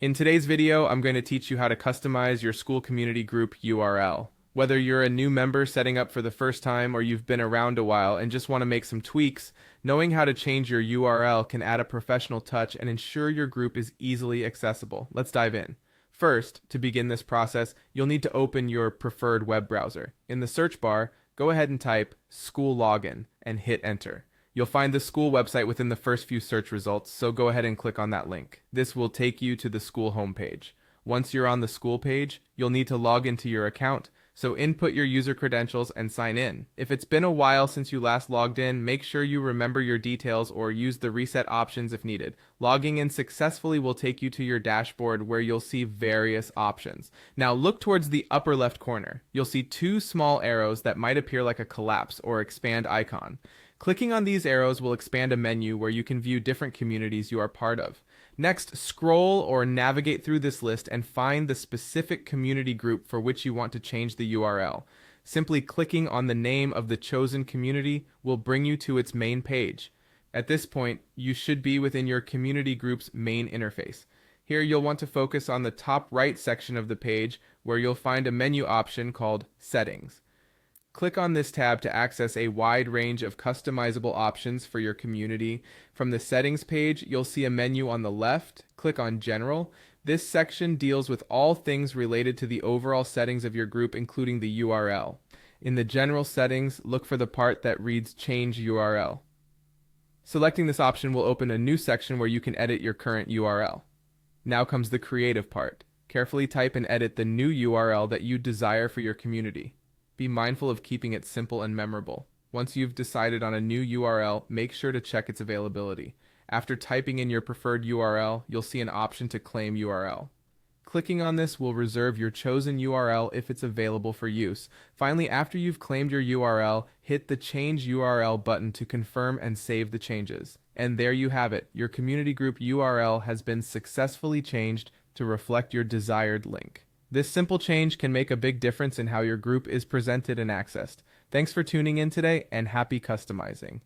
In today's video, I'm going to teach you how to customize your Skool community group URL. Whether you're a new member setting up for the first time or you've been around a while and just want to make some tweaks, knowing how to change your URL can add a professional touch and ensure your group is easily accessible. Let's dive in. First, to begin this process, you'll need to open your preferred web browser. In the search bar, go ahead and type Skool login and hit enter. You'll find the Skool website within the first few search results, so go ahead and click on that link. This will take you to the Skool homepage. Once you're on the Skool page, you'll need to log into your account, so input your user credentials and sign in. If it's been a while since you last logged in, make sure you remember your details or use the reset options if needed. Logging in successfully will take you to your dashboard where you'll see various options. Now look towards the upper left corner. You'll see two small arrows that might appear like a collapse or expand icon. Clicking on these arrows will expand a menu where you can view different communities you are part of. Next, scroll or navigate through this list and find the specific community group for which you want to change the URL. Simply clicking on the name of the chosen community will bring you to its main page. At this point, you should be within your community group's main interface. Here you'll want to focus on the top right section of the page where you'll find a menu option called Settings. Click on this tab to access a wide range of customizable options for your community. From the settings page, you'll see a menu on the left. Click on General. This section deals with all things related to the overall settings of your group, including the URL. In the general settings, look for the part that reads Change URL. Selecting this option will open a new section where you can edit your current URL. Now comes the creative part. Carefully type and edit the new URL that you desire for your community. Be mindful of keeping it simple and memorable. Once you've decided on a new URL, make sure to check its availability. After typing in your preferred URL, you'll see an option to claim URL. Clicking on this will reserve your chosen URL if it's available for use. Finally, after you've claimed your URL, hit the Change URL button to confirm and save the changes. And there you have it. Your community group URL has been successfully changed to reflect your desired link. This simple change can make a big difference in how your group is presented and accessed. Thanks for tuning in today, and happy customizing.